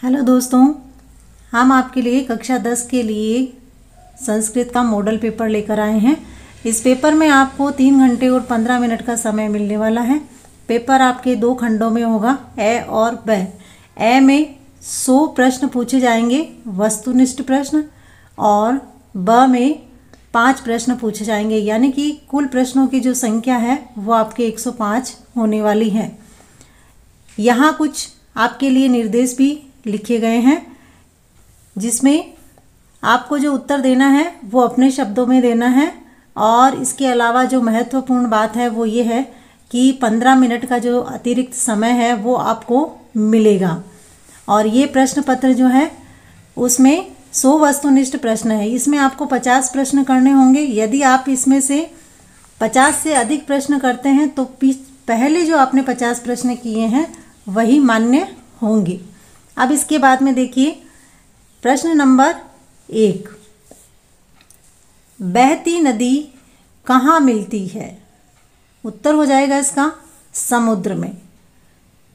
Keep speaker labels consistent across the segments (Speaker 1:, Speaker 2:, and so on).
Speaker 1: Hello दोस्तों, हम आपके लिए कक्षा 10 के लिए संस्कृत का मॉडल पेपर लेकर आए हैं। इस पेपर में आपको 3 घंटे और 15 मिनट का समय मिलने वाला है। पेपर आपके 2 खंडों में होगा, ए और ब। ए में 100 प्रश्न पूछे जाएंगे, वस्तुनिष्ठ प्रश्न, और ब में 5 प्रश्न पूछे जाएंगे, यानी कि कुल प्रश्नों की जो संख्या है वो आपके 105 होने वाली है। यहाँ कुछ आपके लिए निर्देश भी लिखे गए हैं, जिसमें आपको जो उत्तर देना है वो अपने शब्दों में देना है। और इसके अलावा जो महत्वपूर्ण बात है वो ये है कि 15 मिनट का जो अतिरिक्त समय है वो आपको मिलेगा। और ये प्रश्न पत्र जो है उसमें 100 वस्तुनिष्ठ प्रश्न है। इसमें आपको 50 प्रश्न करने होंगे। यदि आप इसमें से 50 से अधिक प्रश्न करते हैं तो पहले जो आपने 50 प्रश्न किए हैं वही मान्य होंगे। अब इसके बाद में देखिए प्रश्न नंबर 1, बहती नदी कहाँ मिलती है? उत्तर हो जाएगा इसका समुद्र में।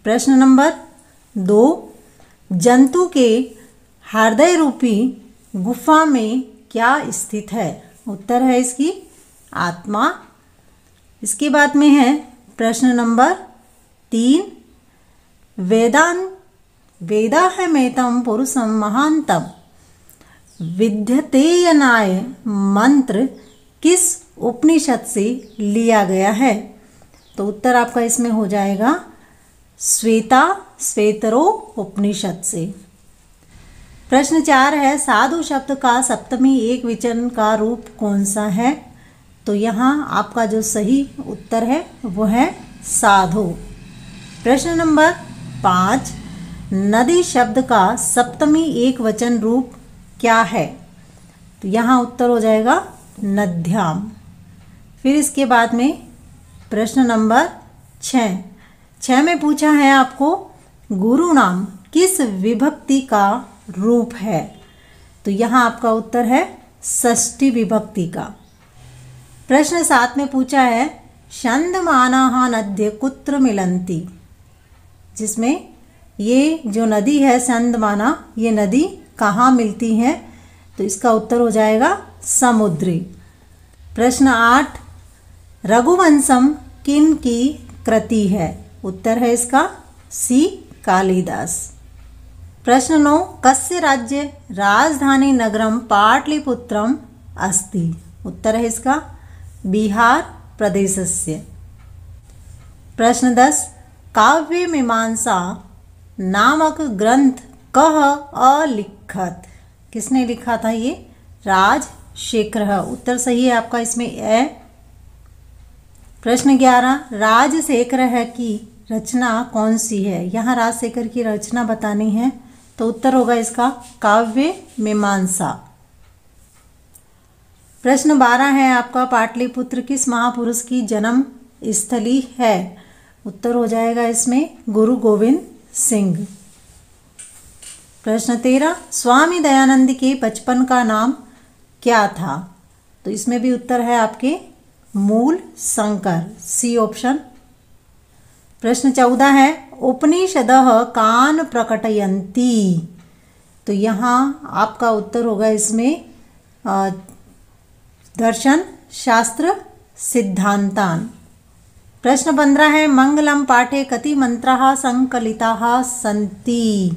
Speaker 1: प्रश्न नंबर 2, जंतु के हृदय रूपी गुफा में क्या स्थित है? उत्तर है इसकी आत्मा। इसके बाद में है प्रश्न नंबर 3, वेदाहमेतं पुरुषं महान्तं विद्यतेयनाय मंत्र किस उपनिषद से लिया गया है? तो उत्तर आपका इसमें हो जाएगा श्वेतरो उपनिषद से। प्रश्न 4 है, साधु शब्द का सप्तमी एकवचन का रूप कौन सा है? तो यहाँ आपका जो सही उत्तर है वो है साधु। प्रश्न नंबर 5, नदी शब्द का सप्तमी एकवचन रूप क्या है? तो यहाँ उत्तर हो जाएगा नद्याम। फिर इसके बाद में प्रश्न नंबर 6 में पूछा है आपको गुरु नाम किस विभक्ति का रूप है? तो यहाँ आपका उत्तर है षष्ठी विभक्ति का। प्रश्न 7 में पूछा है छन्दमानाः नद्यः कुत्र मिलन्ति? जिसमें ये जो नदी है छन्दमाना, ये नदी कहाँ मिलती है? तो इसका उत्तर हो जाएगा समुद्री। प्रश्न 8, रघुवंशम किन की कृति है? उत्तर है इसका सी कालिदास। प्रश्न 9, कस्य राज्य राजधानी नगरम पाटलिपुत्रम अस्ति? उत्तर है इसका बिहार प्रदेशस्य। प्रश्न 10, काव्य मीमांसा नामक ग्रंथ कह अलिखत? किसने लिखा था? ये राजशेखर। उत्तर सही है आपका इसमें ए। प्रश्न 11, राजशेखर की रचना कौन सी है? यहाँ राजशेखर की रचना बतानी है, तो उत्तर होगा इसका काव्य मीमांसा। प्रश्न 12 है आपका पाटलिपुत्र किस महापुरुष की जन्म स्थली है? उत्तर हो जाएगा इसमें गुरु गोविंद सिंह। प्रश्न 13, स्वामी दयानंद के बचपन का नाम क्या था? तो इसमें भी उत्तर है आपके मूल शंकर, सी ऑप्शन। प्रश्न 14 है उपनिषदः कान प्रकटयन्ति? तो यहाँ आपका उत्तर होगा इसमें दर्शन शास्त्र सिद्धांतान। प्रश्न 15 है मंगलम पाठे कति मंत्राः संकलिताः सन्ति?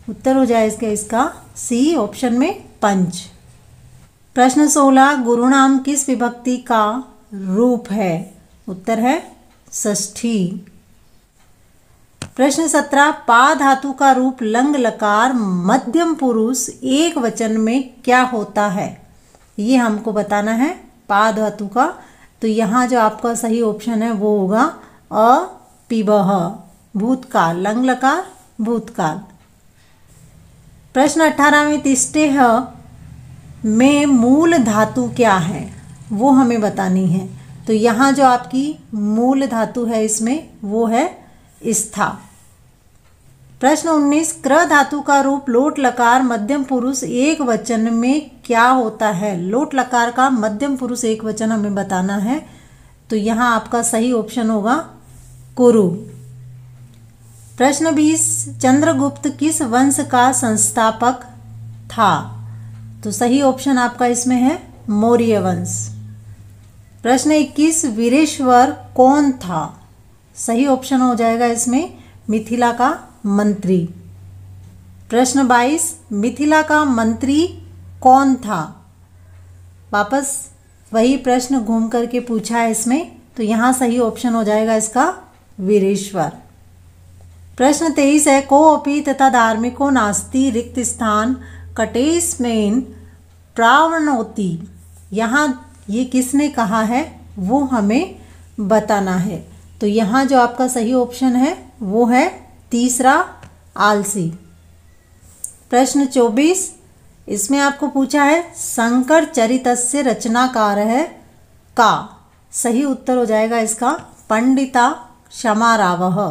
Speaker 1: उत्तर हो जाएगा इसका सी ऑप्शन में पंच। प्रश्न 16, गुरुनाम किस विभक्ति का रूप है? उत्तर है षष्ठी। प्रश्न 17, पा धातु का रूप लंग लकार मध्यम पुरुष एक वचन में क्या होता है? ये हमको बताना है पा धातु का। तो यहाँ जो आपका सही ऑप्शन है वो होगा अपिबः, भूतकाल, लंग लकार भूतकाल। प्रश्न 18 में तिष्ठेः में मूल धातु क्या है? वो हमें बतानी है। तो यहाँ जो आपकी मूल धातु है इसमें वो है स्था। प्रश्न 19, क्र धातु का रूप लोट लकार मध्यम पुरुष एक वचन में क्या होता है? लोट लकार का मध्यम पुरुष एक वचन हमें बताना है। तो यहाँ आपका सही ऑप्शन होगा कुरु। प्रश्न 20, चंद्रगुप्त किस वंश का संस्थापक था? तो सही ऑप्शन आपका इसमें है मौर्य वंश। प्रश्न 21, वीरेश्वर कौन था? सही ऑप्शन हो जाएगा इसमें मिथिला का मंत्री। प्रश्न 22, मिथिला का मंत्री कौन था? वापस वही प्रश्न घूम करके पूछा है इसमें, तो यहाँ सही ऑप्शन हो जाएगा इसका वीरेश्वर। प्रश्न 23 है, कोऽपि तथा धार्मिको नास्ति रिक्त स्थान कटेस्मिन् प्रावणोति। यहाँ ये किसने कहा है वो हमें बताना है। तो यहाँ जो आपका सही ऑप्शन है वो है तीसरा आलसी। प्रश्न 24, इसमें आपको पूछा है शंकर चरितस्य रचनाकार है का? सही उत्तर हो जाएगा इसका पंडिता क्षमारावः।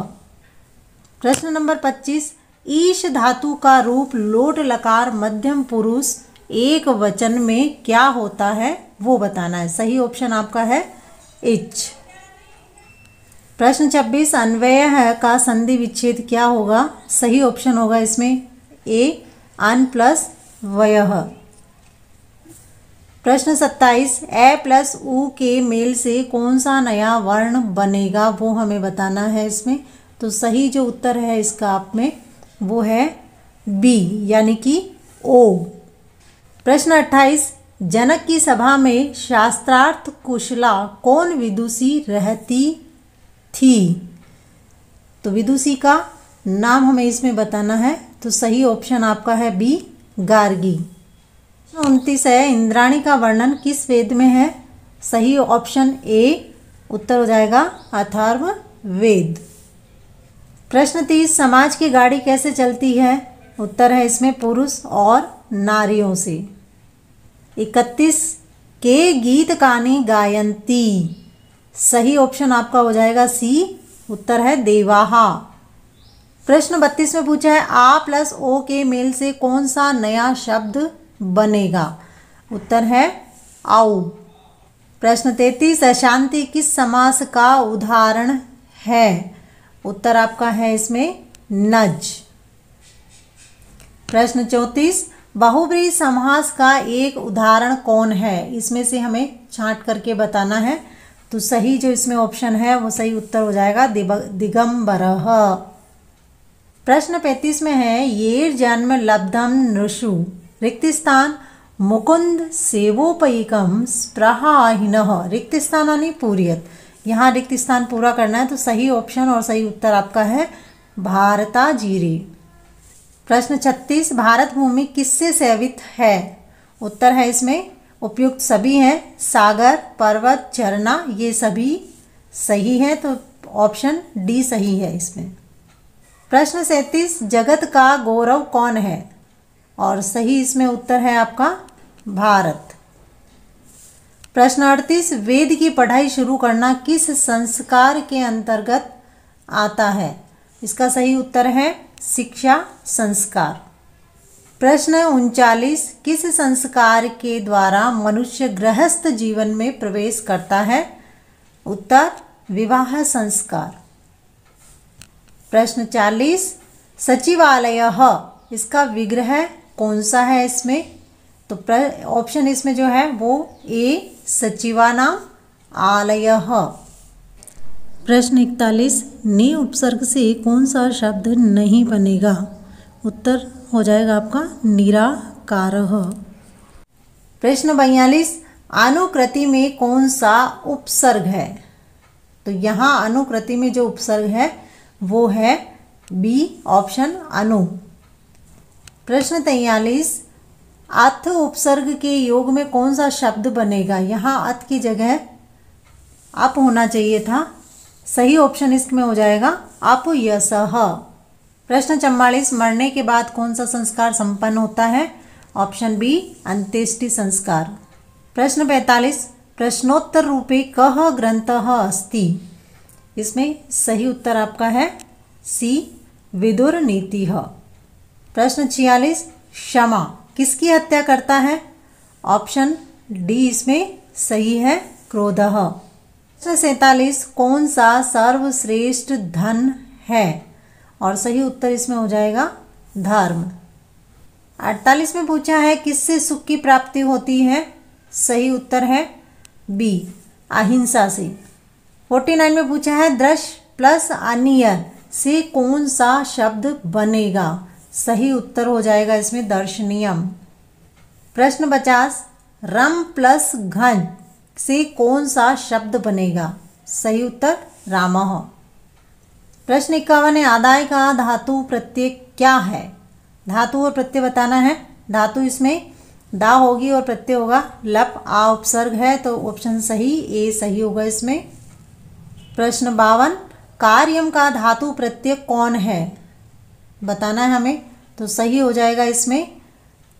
Speaker 1: प्रश्न नंबर 25, ईश धातु का रूप लोट लकार मध्यम पुरुष एक वचन में क्या होता है वो बताना है। सही ऑप्शन आपका है इच। प्रश्न 26, अन्वय का संधि विच्छेद क्या होगा? सही ऑप्शन होगा इसमें ए अन प्लस वयः। प्रश्न 27, ए प्लस उ के मेल से कौन सा नया वर्ण बनेगा वो हमें बताना है इसमें। तो सही जो उत्तर है इसका आप में वो है बी यानी कि ओ। प्रश्न 28, जनक की सभा में शास्त्रार्थ कुशला कौन विदुषी रहती थी? तो विदुषी का नाम हमें इसमें बताना है। तो सही ऑप्शन आपका है बी गार्गी। 29 है, इंद्राणी का वर्णन किस वेद में है? सही ऑप्शन ए उत्तर हो जाएगा अथर्व वेद। प्रश्न 30, समाज की गाड़ी कैसे चलती है? उत्तर है इसमें पुरुष और नारियों से। 31, के गीत कानी गायंती। सही ऑप्शन आपका हो जाएगा सी, उत्तर है देवाहा। प्रश्न 32 में पूछा है आ प्लस ओ के मेल से कौन सा नया शब्द बनेगा? उत्तर है आउ। प्रश्न 33, अशांति किस समास का उदाहरण है? उत्तर आपका है इसमें नज। प्रश्न 34, बहुब्रीहि समास का एक उदाहरण कौन है? इसमें से हमें छांट करके बताना है। तो सही जो इसमें ऑप्शन है वो सही उत्तर हो जाएगा दिगंबरः। प्रश्न 35 में है येर जन्म लब्धम नृषु रिक्त स्थान मुकुंद सेवोपयिकम स्पृहाहीनः। रिक्त स्थान यानी पूरियत, यहाँ रिक्त स्थान पूरा करना है। तो सही ऑप्शन और सही उत्तर आपका है भारताजीरे। प्रश्न 36, भारत भूमि किससे सेवित है? उत्तर है इसमें उपयुक्त सभी हैं, सागर पर्वत झरना ये सभी सही है। तो ऑप्शन डी सही है इसमें। प्रश्न 37, जगत का गौरव कौन है? और सही इसमें उत्तर है आपका भारत। प्रश्न 38, वेद की पढ़ाई शुरू करना किस संस्कार के अंतर्गत आता है? इसका सही उत्तर है शिक्षा संस्कार। प्रश्न 39, किस संस्कार के द्वारा मनुष्य गृहस्थ जीवन में प्रवेश करता है? उत्तर विवाह संस्कार। प्रश्न 40, सचिवालयः इसका विग्रह कौन सा है इसमें? तो ऑप्शन इसमें जो है वो ए सचिवानाम आलयः। प्रश्न 41, नि उपसर्ग से कौन सा शब्द नहीं बनेगा? उत्तर हो जाएगा आपका निराकारः। प्रश्न 42, अनुकृति में कौन सा उपसर्ग है? तो यहाँ अनुकृति में जो उपसर्ग है वो है बी ऑप्शन अनु। प्रश्न 43, अथ उपसर्ग के योग में कौन सा शब्द बनेगा? यहाँ अथ की जगह अप होना चाहिए था। सही ऑप्शन इसमें हो जाएगा अपयसः। प्रश्न 44, मरने के बाद कौन सा संस्कार संपन्न होता है? ऑप्शन बी अंत्येष्टि संस्कार। प्रश्न 45, प्रश्नोत्तर रूपे कः ग्रंथः अस्ति? इसमें सही उत्तर आपका है सी विदुर नीतिः। प्रश्न 46, क्षमा किसकी हत्या करता है? ऑप्शन डी इसमें सही है क्रोधः। प्रश्न 47, कौन सा सर्वश्रेष्ठ धन है? और सही उत्तर इसमें हो जाएगा धर्म। 48 में पूछा है किससे सुख की प्राप्ति होती है? सही उत्तर है बी, अहिंसा से। 49 में पूछा है दृश्य प्लस अनियर से कौन सा शब्द बनेगा? सही उत्तर हो जाएगा इसमें दर्शनीयम। प्रश्न 50 रम प्लस घन से कौन सा शब्द बनेगा? सही उत्तर रामः। प्रश्न 51 है आदाय का धातु प्रत्यय क्या है? धातु और प्रत्यय बताना है। धातु इसमें दा होगी और प्रत्यय होगा लप, आ उपसर्ग है तो ऑप्शन सही ए सही होगा इसमें। प्रश्न 52 कार्यम का धातु प्रत्यय कौन है? बताना है हमें, तो सही हो जाएगा इसमें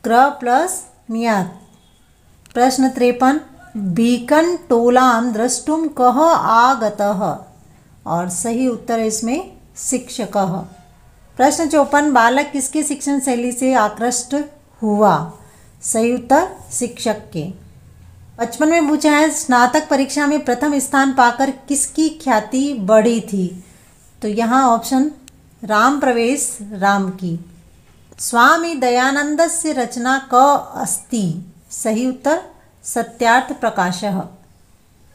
Speaker 1: क्र प्लस नियत। प्रश्न 53 बीकन टोलाम द्रष्टुम कह आगतः, और सही उत्तर है इसमें शिक्षकः। प्रश्न 54 बालक किसके शिक्षण शैली से आकृष्ट हुआ? सही उत्तर शिक्षक के। 55 में पूछा है स्नातक परीक्षा में प्रथम स्थान पाकर किसकी ख्याति बढ़ी थी? तो यहाँ ऑप्शन राम प्रवेश राम की। स्वामी दयानंदस्य रचना क अस्ति? सही उत्तर सत्यार्थ प्रकाशः।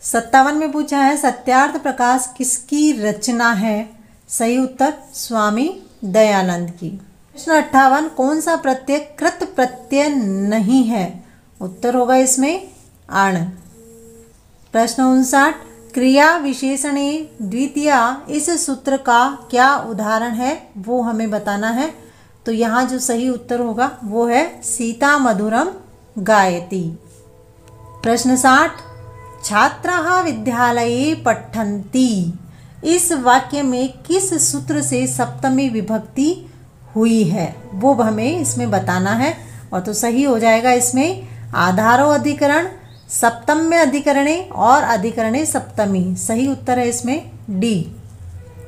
Speaker 1: 57 में पूछा है सत्यार्थ प्रकाश किसकी रचना है? सही उत्तर स्वामी दयानंद की। प्रश्न 58 कौन सा प्रत्यय कृत प्रत्यय नहीं है? उत्तर होगा इसमें आण। प्रश्न 59 क्रिया विशेषणे द्वितीया इस सूत्र का क्या उदाहरण है? वो हमें बताना है। तो यहाँ जो सही उत्तर होगा वो है सीता मधुरम गायति। प्रश्न 60 छात्राः विद्यालये पठन्ति, इस वाक्य में किस सूत्र से सप्तमी विभक्ति हुई है? वो हमें इसमें बताना है। और तो सही हो जाएगा इसमें आधारो अधिकरण, सप्तम्य अधिकरणे और अधिकरणे सप्तमी। सही उत्तर है इसमें डी,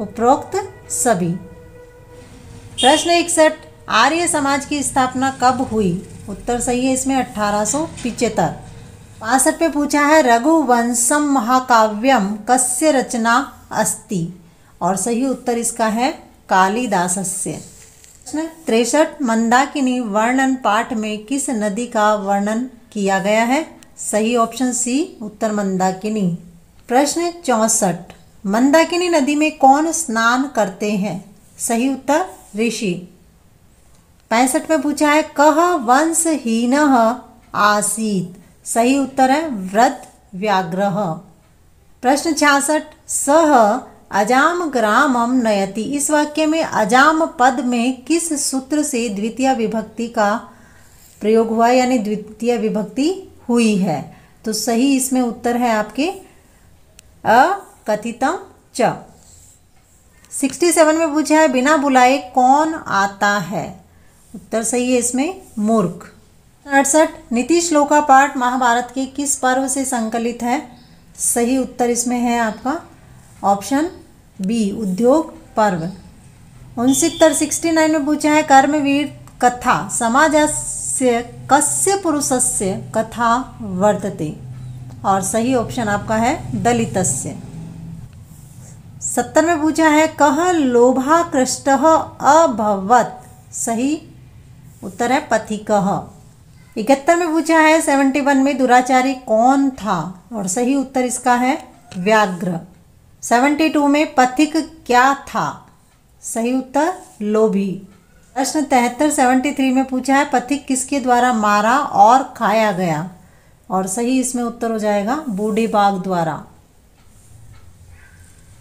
Speaker 1: उपरोक्त सभी। प्रश्न 61 आर्य समाज की स्थापना कब हुई? उत्तर सही है इसमें 1875। 65 पे पूछा है रघुवंशम महाकाव्यम कस्य रचना अस्ति, और सही उत्तर इसका है कालिदासस्य। प्रश्न 63 मंदाकिनी वर्णन पाठ में किस नदी का वर्णन किया गया है? सही ऑप्शन सी उत्तर मंदाकिनी। प्रश्न 64 मंदाकिनी नदी में कौन स्नान करते हैं? सही उत्तर ऋषि। 65 में पूछा है कह वंशहीनः आसीत्, सही उत्तर है वृद्ध व्याघ्रः। प्रश्न 66 सह अजाम ग्रामम नयति, इस वाक्य में अजाम पद में किस सूत्र से द्वितीय विभक्ति का प्रयोग हुआ यानी द्वितीय विभक्ति हुई है? तो सही इसमें उत्तर है आपके अकथितम च। 67 में पूछा है बिना बुलाए कौन आता है? उत्तर सही है इसमें मूर्ख। 68 नीति श्लोका पाठ महाभारत के किस पर्व से संकलित है? सही उत्तर इसमें है आपका ऑप्शन बी उद्योग पर्व। 69 में पूछा है कर्मवीर कथा समाजस्य कस्य पुरुषस्य कथा वर्तते, और सही ऑप्शन आपका है दलितस्य। 70 में पूछा है कह लोभाकृष्टः अभवत्, सही उत्तर है पथिकः। 71 में पूछा है 71 में दुराचारी कौन था? और सही उत्तर इसका है व्याघ्र। 72 में पथिक क्या था? सही उत्तर लोभी। प्रश्न 73 में पूछा है पथिक किसके द्वारा मारा और खाया गया? और सही इसमें उत्तर हो जाएगा बूढ़े बाघ द्वारा।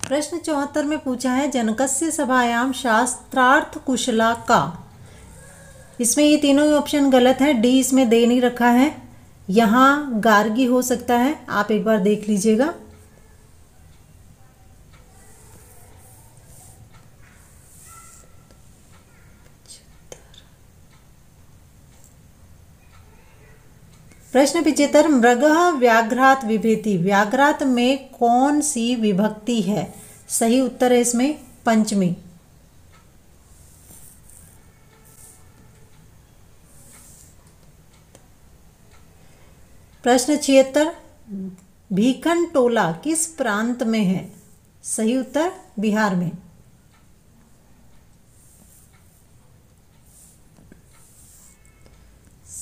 Speaker 1: प्रश्न 74 में पूछा है जनकस्य सभायाम शास्त्रार्थ कुशला का, इसमें ये तीनों ही ऑप्शन गलत है। डी इसमें दे नहीं रखा है, यहाँ गार्गी हो सकता है, आप एक बार देख लीजिएगा। प्रश्न 75 मृगः व्याघ्रात विभेति, व्याघ्रात में कौन सी विभक्ति है? सही उत्तर है इसमें पंचमी। प्रश्न 76 भीखन टोला किस प्रांत में है? सही उत्तर बिहार में।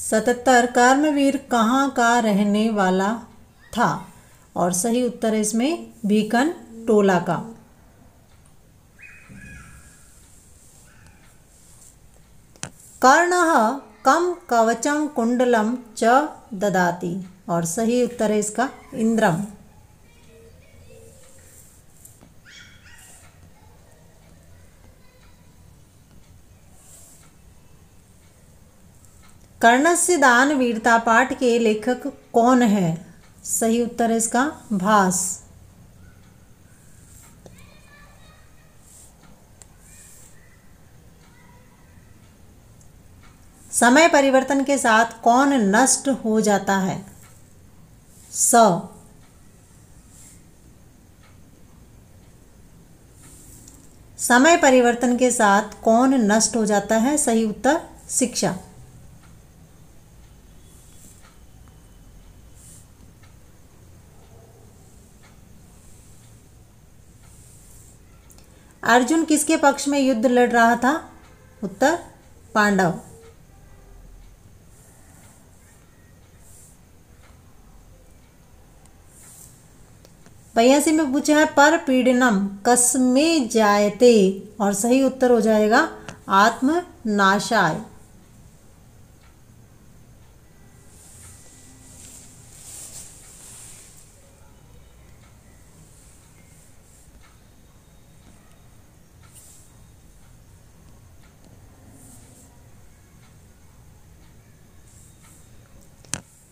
Speaker 1: 77 कर्मवीर कहाँ का रहने वाला था? और सही उत्तर है इसमें भीकन टोला का। कर्णः कम कवचम कुंडलम च ददाति। और सही उत्तर है इसका इंद्रम। कर्णस्य दान वीरता पाठ के लेखक कौन है? सही उत्तर है इसका भास। समय परिवर्तन के साथ कौन नष्ट हो जाता है? स। समय परिवर्तन के साथ कौन नष्ट हो जाता है? सही उत्तर शिक्षा। अर्जुन किसके पक्ष में युद्ध लड़ रहा था? उत्तर पांडव। पयासी में पूछा है पर पीड़नम कस्मे जायते। और सही उत्तर हो जाएगा आत्मनाशाय।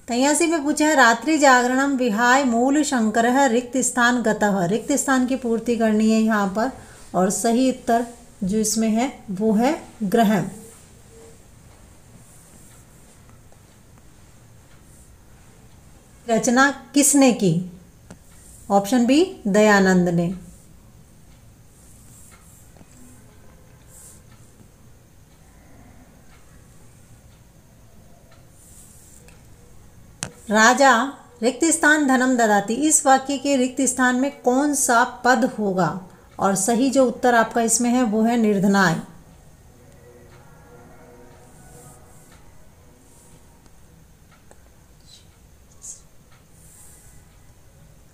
Speaker 1: तयासी में पूछा है रात्रि जागरणम विहाय मूल शंकरः रिक्त स्थान गतः। रिक्त स्थान की पूर्ति करनी है यहाँ पर। और सही उत्तर जो इसमें है वो है ग्रहण। रचना किसने की? ऑप्शन बी दयानंद ने। राजा रिक्त स्थान धनम ददाति। इस वाक्य के रिक्त स्थान में कौन सा पद होगा? और सही जो उत्तर आपका इसमें है वो है निर्धनाय।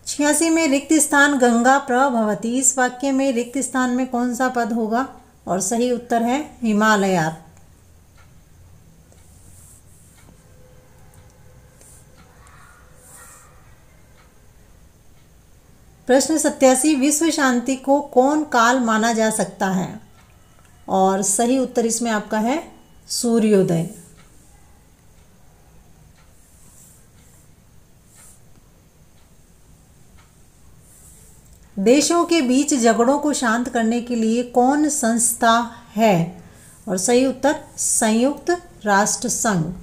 Speaker 1: 86 में रिक्त स्थान गंगा प्रभवती। इस वाक्य में रिक्त स्थान में कौन सा पद होगा? और सही उत्तर है हिमालयात। प्रश्न 87 विश्व शांति को कौन काल माना जा सकता है? और सही उत्तर इसमें आपका है सूर्योदय। देशों के बीच झगड़ों को शांत करने के लिए कौन संस्था है? और सही उत्तर संयुक्त राष्ट्र संघ।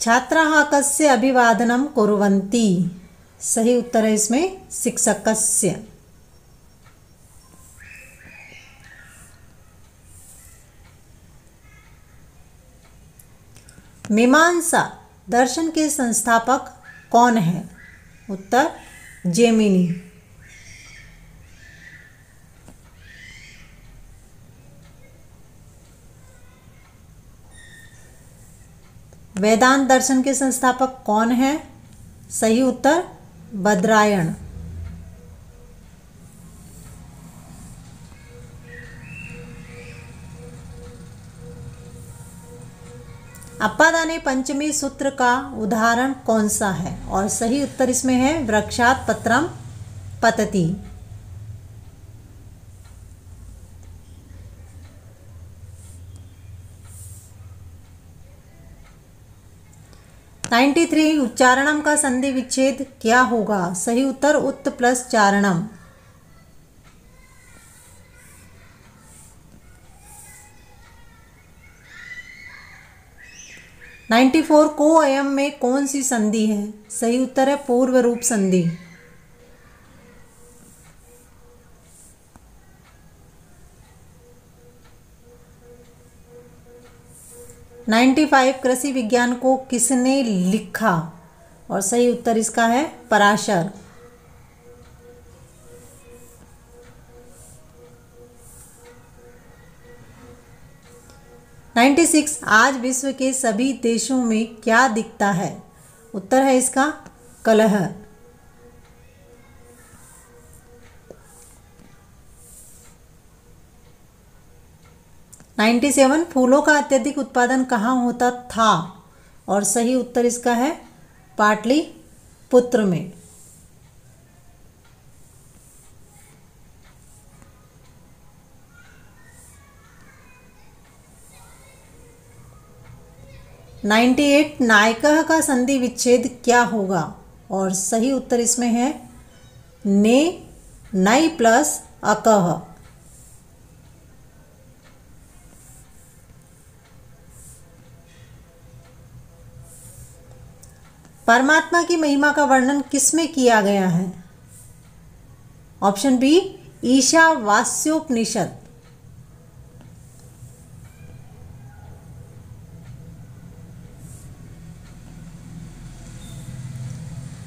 Speaker 1: छात्राः कस्य अभिवादनं कुर्वन्ति। सही उत्तर है इसमें शिक्षकस्य। मीमांसा दर्शन के संस्थापक कौन है? उत्तर जेमिनी। वेदांत दर्शन के संस्थापक कौन है? सही उत्तर बद्रायण। अप्पादाने पंचमी सूत्र का उदाहरण कौन सा है? और सही उत्तर इसमें है वृक्षात पत्रम पतति। नाइन्टी 93 उच्चारणम का संधि विच्छेद क्या होगा? सही उत्तर उत् प्लस चारणम। 94 को अयम में कौन सी संधि है? सही उत्तर है पूर्व रूप संधि। 95 कृषि विज्ञान को किसने लिखा? और सही उत्तर इसका है पराशर। 96 आज विश्व के सभी देशों में क्या दिखता है? उत्तर है इसका कलह। 97 फूलों का अत्यधिक उत्पादन कहाँ होता था? और सही उत्तर इसका है पाटलिपुत्र में। 98 नायकः का संधि विच्छेद क्या होगा? और सही उत्तर इसमें है ने नई प्लस अकह। परमात्मा की महिमा का वर्णन किसमें किया गया है? Option B Ishavasyopanishad.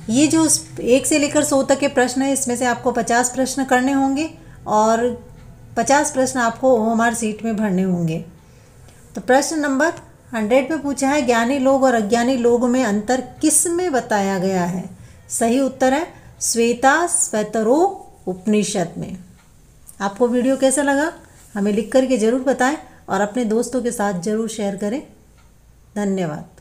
Speaker 1: ये जो 1 से लेकर 100 तक के प्रश्न है, इसमें से आपको 50 प्रश्न करने होंगे और 50 प्रश्न आपको ओएमआर सीट में भरने होंगे। तो प्रश्न नंबर 100 में पूछा है ज्ञानी लोग और अज्ञानी लोग में अंतर किस में बताया गया है? सही उत्तर है श्वेताश्वतरो उपनिषद में। आपको वीडियो कैसा लगा हमें लिख करके ज़रूर बताएं और अपने दोस्तों के साथ ज़रूर शेयर करें। धन्यवाद।